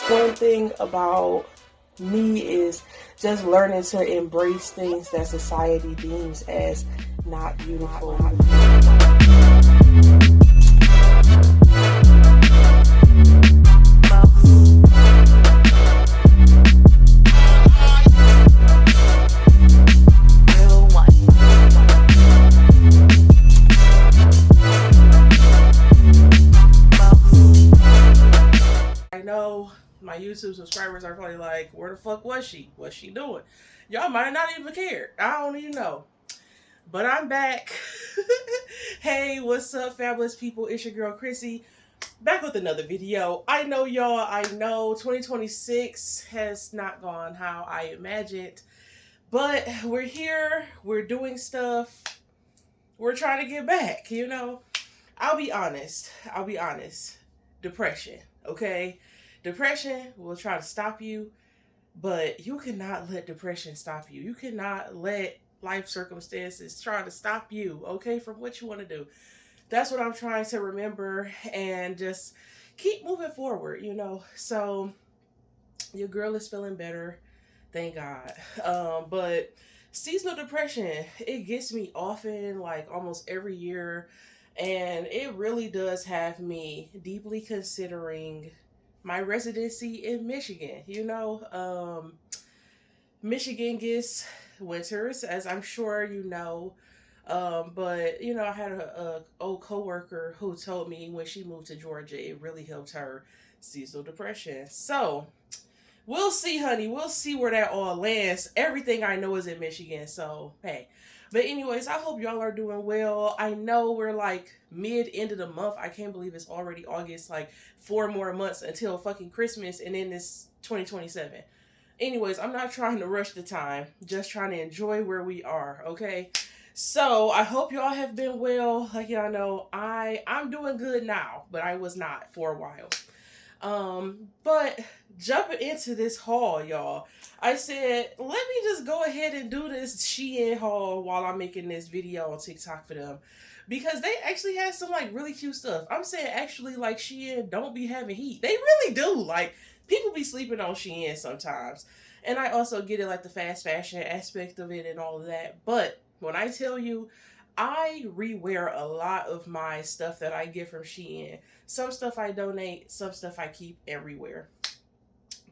One thing about me is just learning to embrace things that society deems as not beautiful. I know my YouTube subscribers are probably like, where the fuck was she? What's she doing? Y'all might not even care. I don't even know. But I'm back. Hey, what's up, fabulous people? It's your girl, Chrissy. Back with another video. I know, y'all. I know 2026 has not gone how I imagined. But we're here. We're doing stuff. We're trying to get back, you know. I'll be honest. Depression, okay? Depression will try to stop you, but you cannot let depression stop you. You cannot let life circumstances try to stop you, okay, from what you want to do. That's what I'm trying to remember and just keep moving forward, you know. So your girl is feeling better, thank God. But seasonal depression, it gets me often, like almost every year, and it really does have me deeply considering my residency in Michigan. You know, Michigan gets winters, as I'm sure you know. But you know, I had a old coworker who told me when she moved to Georgia, it really helped her seasonal depression. So we'll see, honey. We'll see where that all lands. Everything I know is in Michigan, so hey. But anyways, I hope y'all are doing well. I know we're like end of the month. I can't believe it's already August, like 4 more months until fucking Christmas, and then it's 2027. Anyways, I'm not trying to rush the time, just trying to enjoy where we are, okay? So I hope y'all have been well. Like y'all know, I'm doing good now, but I was not for a while. But jumping into this haul, y'all, I said, let me just go ahead and do this SHEIN haul while I'm making this video on TikTok for them, because they actually had some like really cute stuff. I'm saying actually, like, SHEIN don't be having heat. They really do. Like, people be sleeping on SHEIN sometimes. And I also get it, like the fast fashion aspect of it and all of that. But when I tell you, I rewear a lot of my stuff that I get from SHEIN. Some stuff I donate, some stuff I keep everywhere.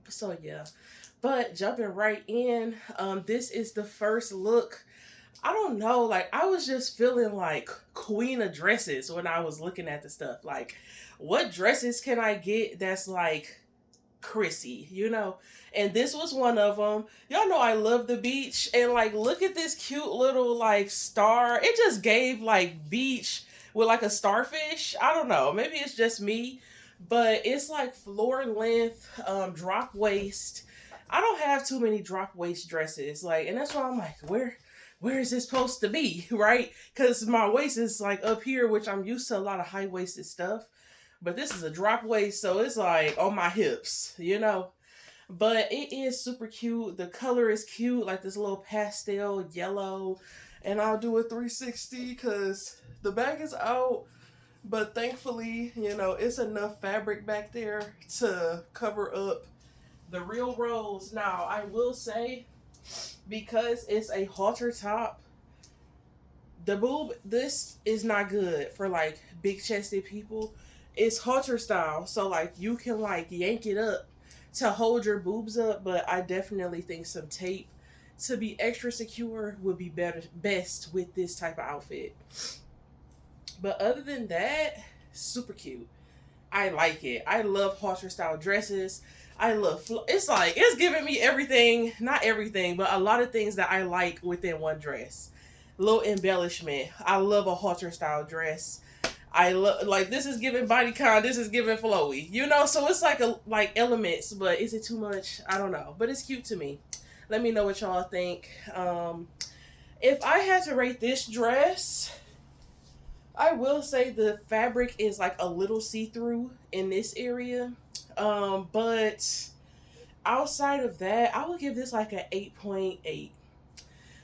So yeah, but jumping right in, this is the first look. I don't know, like I was just feeling like queen of dresses when I was looking at the stuff. Like, what dresses can I get that's like Chrissy, you know? And this was one of them. Y'all know I love the beach, and like, look at this cute little like star. It just gave like beach with like a starfish. I don't know, maybe it's just me, but it's like floor length, drop waist. I don't have too many drop waist dresses, like, and that's why I'm like, where is this supposed to be, right? Because my waist is like up here, which I'm used to a lot of high-waisted stuff, but this is a drop waist, so it's like on my hips, you know. But it is super cute. The color is cute, like this little pastel yellow. And I'll do a 360 because the bag is out. But thankfully, you know, it's enough fabric back there to cover up the real rolls. Now, I will say, because it's a halter top, the boob, this is not good for like big chested people. It's halter style, so like you can like yank it up to hold your boobs up, but I definitely think some tape to be extra secure would be best with this type of outfit. But other than that, super cute. I like it. I love halter style dresses. I love it's like, it's giving me everything, not everything, but a lot of things that I like within one dress. Little embellishment. I love a halter style dress. I love, like, this is giving bodycon, this is giving flowy, you know. So it's like elements, but is it too much? I don't know, but it's cute to me. Let me know what y'all think. If I had to rate this dress, I will say the fabric is like a little see-through in this area, but outside of that, I would give this like an 8.8. I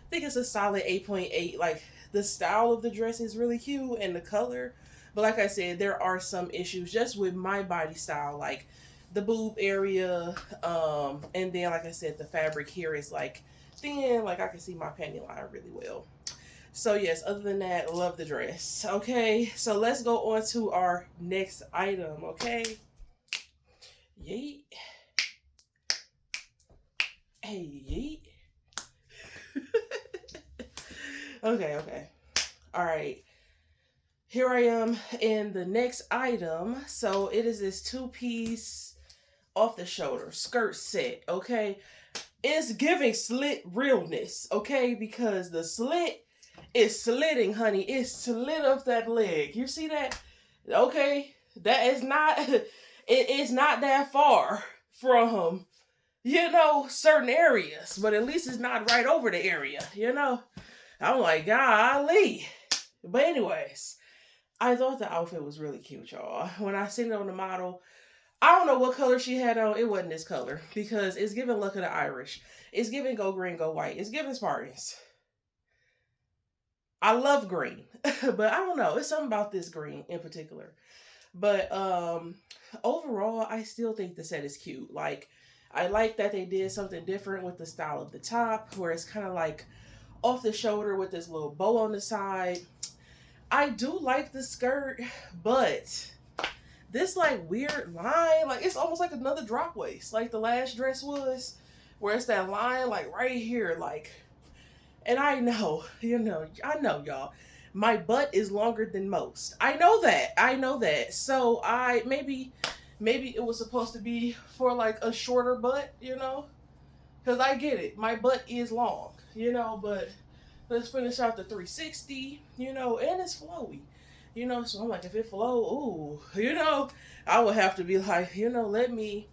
think it's a solid 8.8. Like, The style of the dress is really cute and the color. But like I said, there are some issues just with my body style, like the boob area, and then like I said, the fabric here is like thin, like I can see my panty line really well. So yes, other than that, love the dress. Okay, so let's go on to our next item. Okay, yeet, hey yeet. Okay. All right. Here I am in the next item. So it is this two-piece off the shoulder skirt set. Okay, it's giving slit realness. Okay, because the slit is slitting, honey. It's slit up that leg. You see that? Okay, that is not. It is not that far from, certain areas, but at least it's not right over the area. I'm like, golly. But anyways, I thought the outfit was really cute, y'all. When I seen it on the model, I don't know what color she had on. It wasn't this color because it's giving Luck of the Irish. It's giving go green, go white. It's giving Spartans. I love green, but I don't know. It's something about this green in particular. But overall, I still think the set is cute. Like, I like that they did something different with the style of the top, where it's kind of like off the shoulder with this little bow on the side. I do like the skirt, but this like weird line, like it's almost like another drop waist, like the last dress was, where it's that line like right here, like. And I know, I know, y'all. My butt is longer than most. I know that. So maybe it was supposed to be for like a shorter butt, because I get it. My butt is long, but let's finish out the 360, and it's flowy, so I'm like, if it flow, ooh, I would have to be like, let me.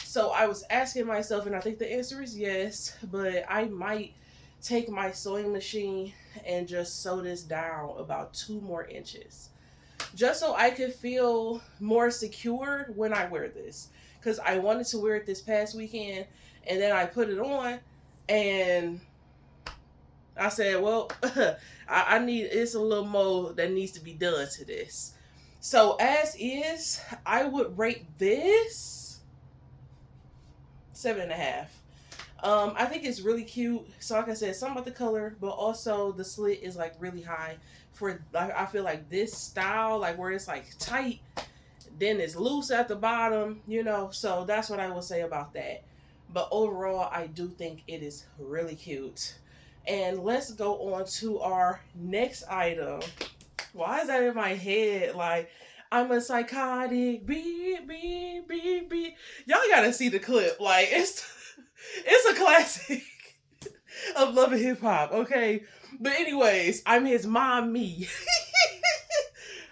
So I was asking myself, and I think the answer is yes, but I might take my sewing machine and just sew this down about 2 more inches, just so I could feel more secure when I wear this, because I wanted to wear it this past weekend, and then I put it on and I said, well, I need, it's a little more that needs to be done to this. So as is, I would rate this 7.5. I think it's really cute. So like I said, something about the color, but also the slit is like really high for, like, I feel like this style, like where it's like tight, then it's loose at the bottom, so that's what I will say about that. But overall, I do think it is really cute. And let's go on to our next item. Why is that in my head? Like, I'm a psychotic, beep, beep, beep, beep. Y'all gotta see the clip. Like, it's a classic of Love and Hip Hop, okay? But anyways, I'm his mommy.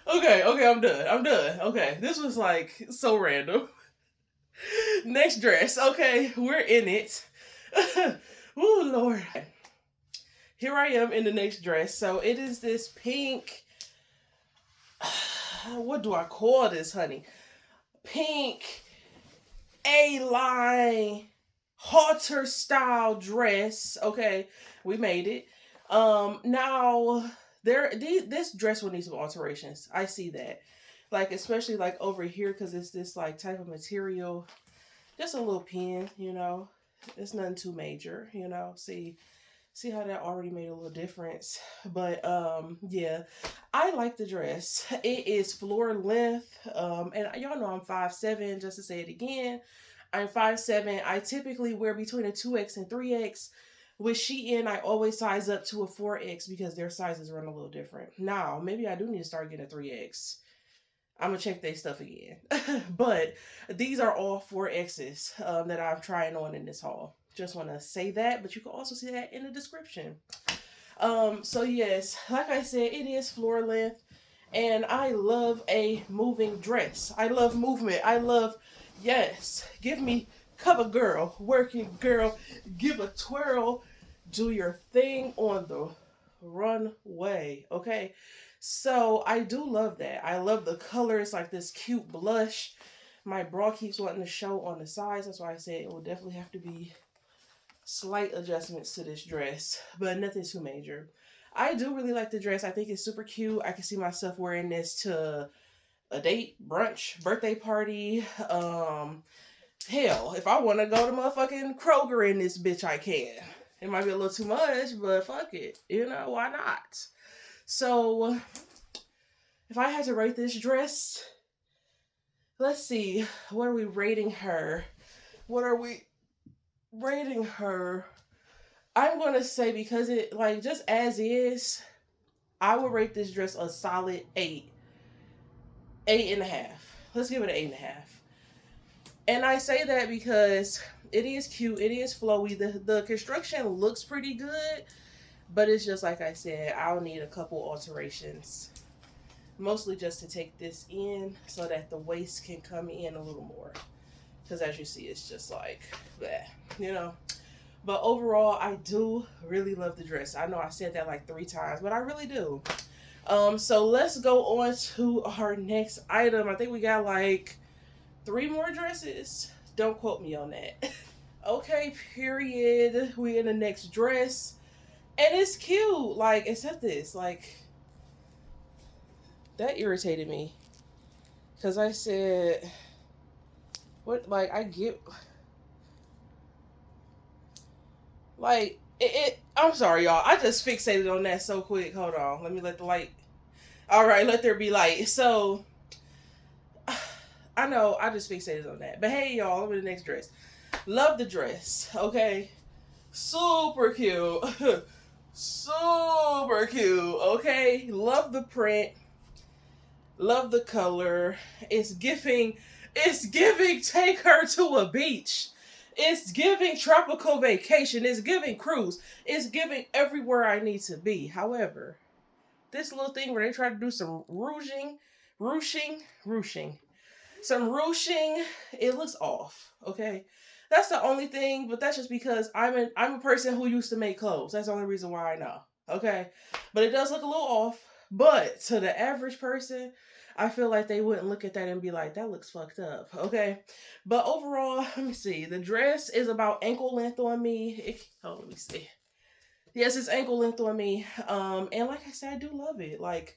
Okay, I'm done. Okay, this was like so random. Next dress, okay, we're in it. Oh, Lord. Here I am in the next dress. So it is this pink, what do I call this, honey? Pink A-line halter style dress. Okay, we made it. Now this dress will need some alterations. I see that, like especially like over here, because it's this like type of material. Just a little pin, it's nothing too major, see how that already made a little difference. But yeah, I like the dress. It is floor length, and y'all know I'm 5'7", just to say it again. I'm 5'7". I typically wear between a 2X and 3X. With SHEIN, I always size up to a 4X because their sizes run a little different. Now, maybe I do need to start getting a 3X. I'm going to check their stuff again. But these are all 4Xs that I'm trying on in this haul. Just want to say that, but you can also see that in the description. So yes, like I said, it is floor length, and I love a moving dress. I love movement. I love, yes, give me cover girl, working girl, give a twirl, do your thing on the runway, okay? So I do love that. I love the color. It's like this cute blush. My bra keeps wanting to show on the sides. That's why I said it will definitely have to be slight adjustments to this dress, but nothing too major. I do really like the dress. I think it's super cute. I can see myself wearing this to a date, brunch, birthday party. Hell, if I want to go to motherfucking Kroger in this bitch, I can. It might be a little too much, but fuck it. You know, why not? So, if I had to rate this dress, let's see. What are we rating her? What are we rating her? I'm going to say, because it, like, just as is, I would rate this dress a solid 8. 8.5. Let's give it an 8.5. And I say that because it is cute, it is flowy. The construction looks pretty good, but it's just like I said, I'll need a couple alterations. Mostly just to take this in so that the waist can come in a little more. Because as you see, it's just like, bleh, you know. But overall, I do really love the dress. I know I said that like 3 times, but I really do. So let's go on to our next item. I think we got like 3 more dresses. Don't quote me on that. Okay, period. We in the next dress. And it's cute. Like, except this. Like, that irritated me. Because I said, what, like, I get, like, I'm sorry, y'all. I just fixated on that so quick. Hold on. Let me let the light. All right, let there be light. So, I know I just fixated on that. But hey, y'all, over the next dress. Love the dress, okay? Super cute. Super cute, okay? Love the print. Love the color. It's giving take her to a beach. It's giving tropical vacation. It's giving cruise. It's giving everywhere I need to be. However, this little thing where they try to do some ruching, some ruching, it looks off. Okay, that's the only thing. But that's just because I'm a person who used to make clothes. That's the only reason why I know. Okay, but it does look a little off. But to the average person, I feel like they wouldn't look at that and be like, that looks fucked up. Okay. But overall, let me see. The dress is about ankle length on me. Let me see. Yes, it's ankle length on me. And like I said, I do love it. Like,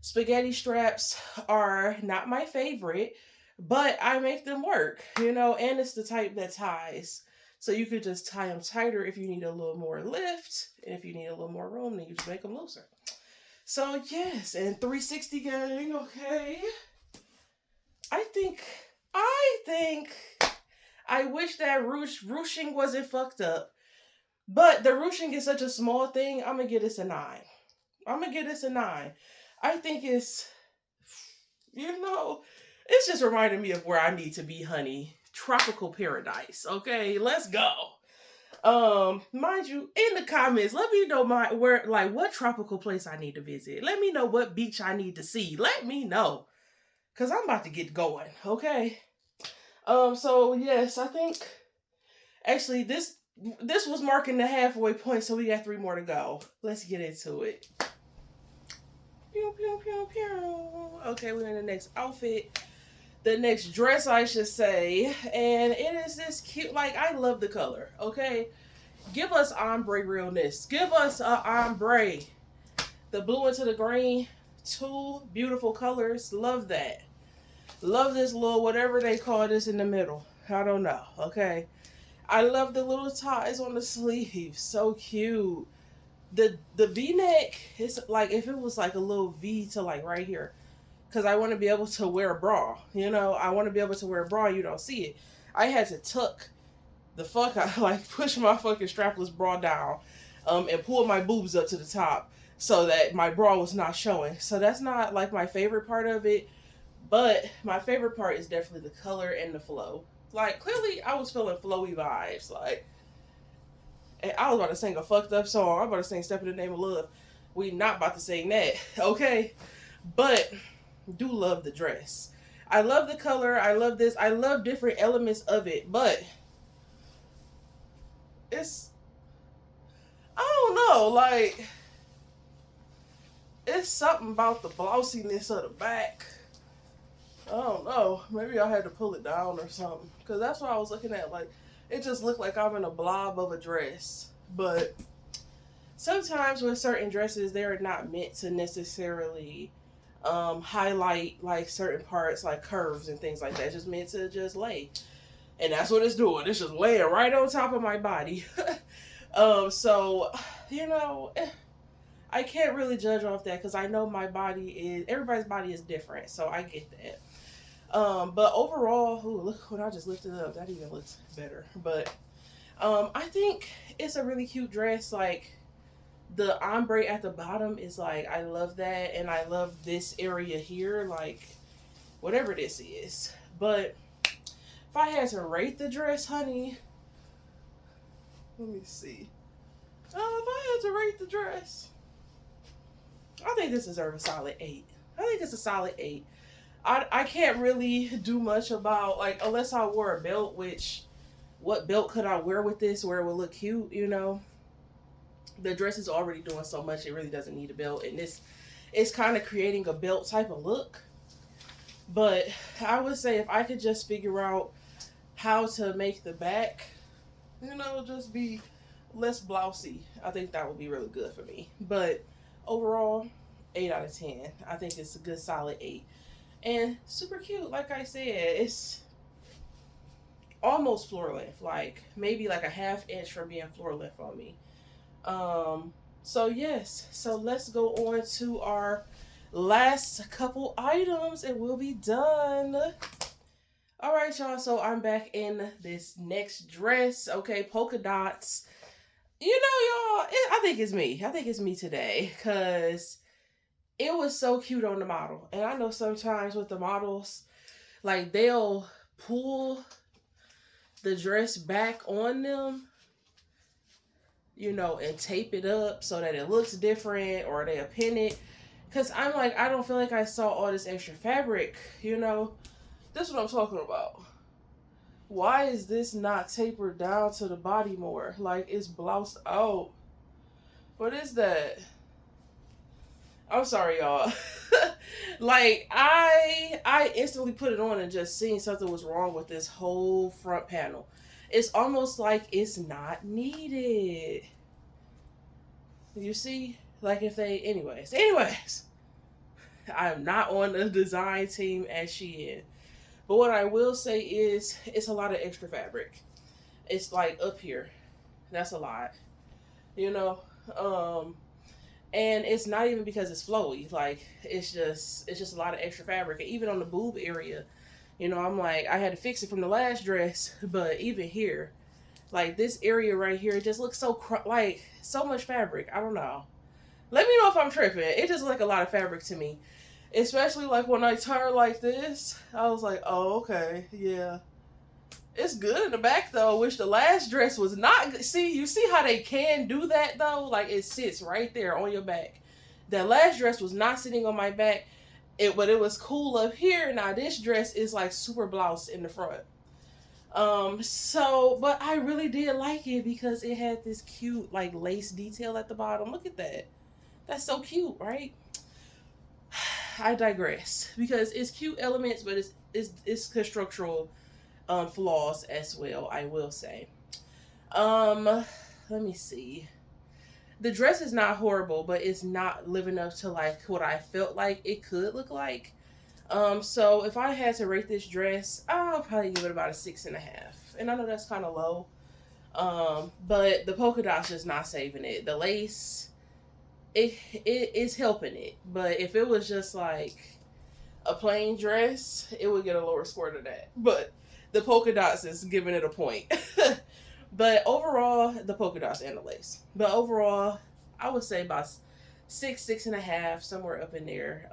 spaghetti straps are not my favorite, but I make them work, you know, and it's the type that ties. So you could just tie them tighter if you need a little more lift. And if you need a little more room, then you just make them looser. So yes, and 360 gang, okay. I think I wish that ruching wasn't fucked up. But the ruching is such a small thing, I'm gonna give this a 9. I'm gonna give this a 9. I think it's, you know, it's just reminding me of where I need to be, honey. Tropical paradise. Okay, let's go. Mind you, in the comments, let me know what tropical place I need to visit. Let me know what beach I need to see. Let me know. Cause I'm about to get going, okay? So yes, I think actually this was marking the halfway point, so we got 3 more to go. Let's get into it. Pew, pew, pew, pew. Okay, we're in the next outfit. The next dress, I should say. And it is this cute, like, I love the color, okay? Give us ombre realness. Give us ombre. The blue into the green. 2 beautiful colors. Love that. Love this little, whatever they call this in the middle. I don't know, okay? I love the little ties on the sleeves. So cute. The V-neck is like, if it was like a little V to like right here. Because I want to be able to wear a bra. You know, I want to be able to wear a bra and you don't see it. I had to tuck the fuck out, like push my fucking strapless bra down and pull my boobs up to the top so that my bra was not showing. So that's not like my favorite part of it. But my favorite part is definitely the color and the flow. Like, clearly I was feeling flowy vibes. Like, and I was about to sing a fucked up song. I'm about to sing Step in the Name of Love. We not about to sing that, okay? But do love the dress. I love the color. I love this. I love different elements of it, but it's, I don't know, like, it's something about the glossiness of the back. I don't know. Maybe I had to pull it down or something. Because that's what I was looking at. Like, it just looked like I'm in a blob of a dress. But sometimes with certain dresses, they're not meant to necessarily highlight like certain parts, like curves and things like that. It's just meant to just lay, and that's what it's doing. It's just laying right on top of my body. So you know, I can't really judge off that because I know my body is everybody's body is different, so I get that. But overall, ooh, look when I just lifted it up, that even looks better. But I think it's a really cute dress. Like the ombre at the bottom is like I love that, and I love this area here, like whatever this is. But if I had to rate the dress, honey, let me see. If I had to rate the dress, I think this deserves a solid 8. I think it's a solid 8. I can't really do much about like unless I wore a belt, which what belt could I wear with this where it would look cute, you know? The dress is already doing so much it really doesn't need a belt, and this is kind of creating a belt type of look. But I would say if I could just figure out how to make the back, you know, just be less blousy, I think that would be really good for me. But overall, 8 out of 10. I think it's a good solid 8. And super cute, like I said, it's almost floor length, like maybe like a half inch from being floor length on me. So yes, so let's go on to our last couple items and we'll be done. All right, y'all, so I'm back in this next dress. Okay, polka dots. You know, y'all, I think it's me. I think it's me today because it was so cute on the model. And I know sometimes with the models, like they'll pull the dress back on them, you know, and tape it up so that it looks different, or they'll pin it. Because I'm like, I don't feel like I saw all this extra fabric, you know. This is what I'm talking about. Why is this not tapered down to the body more? Like, it's bloused out. What is that? I'm sorry, y'all. Like, I instantly put it on and just seen something was wrong with this whole front panel. It's almost like it's not needed. You see? Like if they, anyways, I'm not on the design team at SHEIN. But what I will say is it's a lot of extra fabric. It's like up here. That's a lot. You know? And it's not even because it's flowy. Like it's just a lot of extra fabric. And even on the boob area, you know, I'm like, I had to fix it from the last dress, but even here, like this area right here, it just looks so like so much fabric. I don't know. Let me know if I'm tripping. It just looks like a lot of fabric to me. Especially like when I turn like this, I was like, oh, okay, yeah. It's good in the back though, which the last dress was not good. See, you see how they can do that though? Like it sits right there on your back. That last dress was not sitting on my back, but it was cool up here. Now this dress is like super blouse in the front. So, but I really did like it because it had this cute like lace detail at the bottom. Look at that. That's so cute, right? I digress because it's cute elements, but it's structural flaws as well, I will say. Let me see. The dress is not horrible, but it's not living up to like what I felt like it could look like. So if I had to rate this dress, I'll probably give it about a 6.5. And I know that's kind of low. But the polka dots just not saving it. The lace, it is helping it. But if it was just like a plain dress, it would get a lower score than that. But the polka dots is giving it a point. But overall, the polka dots and the lace. But overall, I would say about 6.5, somewhere up in there.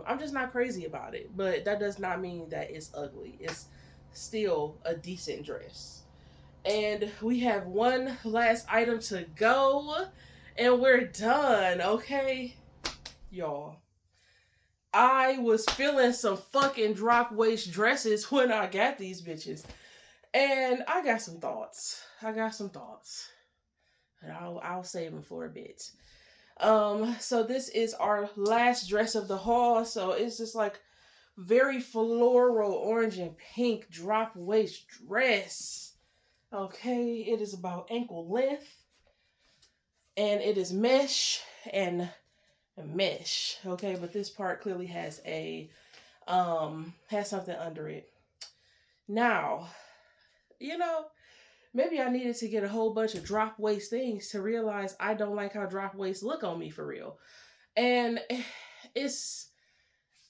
I'm just not crazy about it. But that does not mean that it's ugly. It's still a decent dress. And we have one last item to go. And we're done, okay? Y'all. I was feeling some fucking drop waist dresses when I got these bitches. And I got some thoughts. And I'll save them for a bit. So this is our last dress of the haul. So it's just like very floral orange and pink drop waist dress. Okay, it is about ankle length. and it is mesh and mesh. Okay, but this part clearly has a has something under it. Now, you know, maybe I needed to get a whole bunch of drop waist things to realize I don't like how drop waist look on me for real. And it's,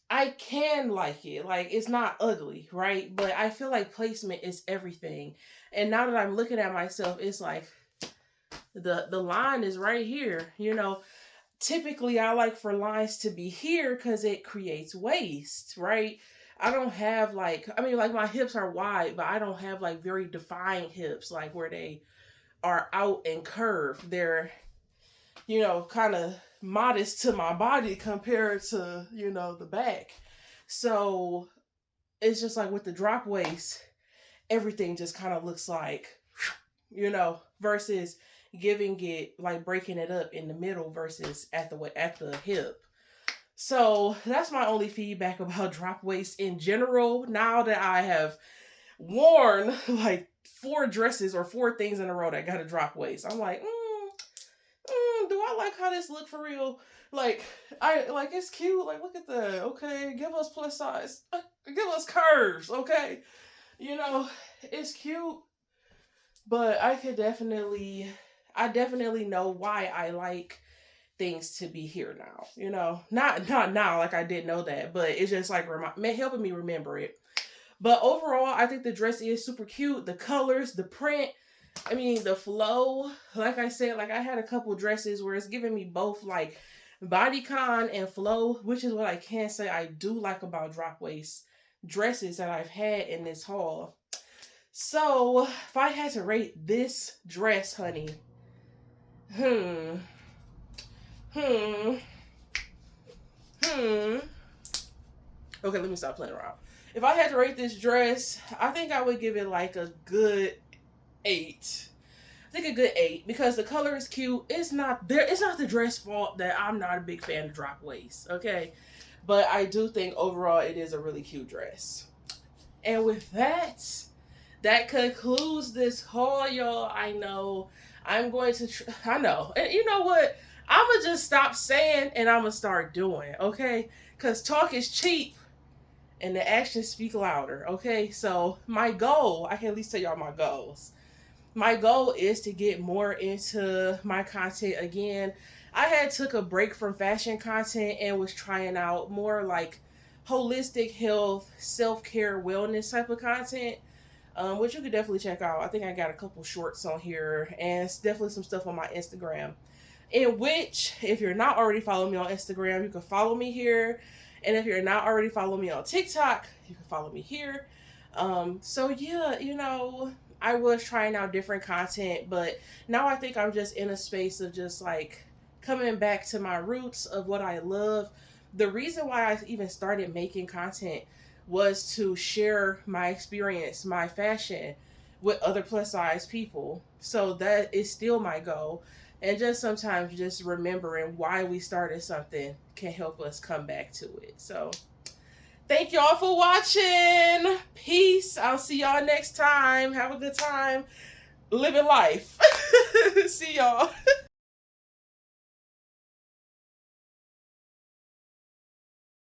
I can like it. Like, it's not ugly, right? But I feel like placement is everything. And now that I'm looking at myself, it's like the line is right here, you know. Typically I like for lines to be here because it creates waist, right? I don't have like, I mean, like my hips are wide, but I don't have like very defined hips, like where they are out and curved. They're, you know, kind of modest to my body compared to, you know, the back. So it's just like with the drop waist, everything just kind of looks like, you know, versus giving it like breaking it up in the middle versus at the hip. So that's my only feedback about drop waist in general. Now that I have worn like 4 dresses or 4 things in a row that got a drop waist, I'm like, do I like how this look for real? Like, I like, it's cute. Like, look at that. Okay, give us plus size. Give us curves. Okay, you know, it's cute. But I definitely know why I like things to be here now. You know, not now like I didn't know that, but it's just like helping me remember it. But overall, I think the dress is super cute. The colors, the print, I mean, the flow. Like I said, like I had a couple dresses where it's giving me both like bodycon and flow, which is what I can say I do like about drop waist dresses that I've had in this haul. So if I had to rate this dress, honey, okay, let me stop playing around. If I had to rate this dress, I think I would give it like a good 8. I think a good 8 because the color is cute. It's not the dress fault that I'm not a big fan of drop waist, okay? But I do think overall it is a really cute dress. And with that, that concludes this haul, y'all. I know I'm going to I know. And you know what? I'm going to just stop saying and I'm going to start doing, okay? Cuz talk is cheap and the actions speak louder, okay? So my goal, I can at least tell y'all my goals. My goal is to get more into my content again. I had took a break from fashion content and was trying out more like holistic health, self-care, wellness type of content, which you could definitely check out. I think I got a couple shorts on here and it's definitely some stuff on my Instagram. In which, if you're not already following me on Instagram, you can follow me here. And if you're not already following me on TikTok, you can follow me here. So yeah, you know, I was trying out different content, but now I think I'm just in a space of just like coming back to my roots of what I love. The reason why I even started making content was to share my experience, my fashion with other plus size people. So that is still my goal. And just sometimes just remembering why we started something can help us come back to it. So thank y'all for watching. Peace. I'll see y'all next time. Have a good time living life. See y'all.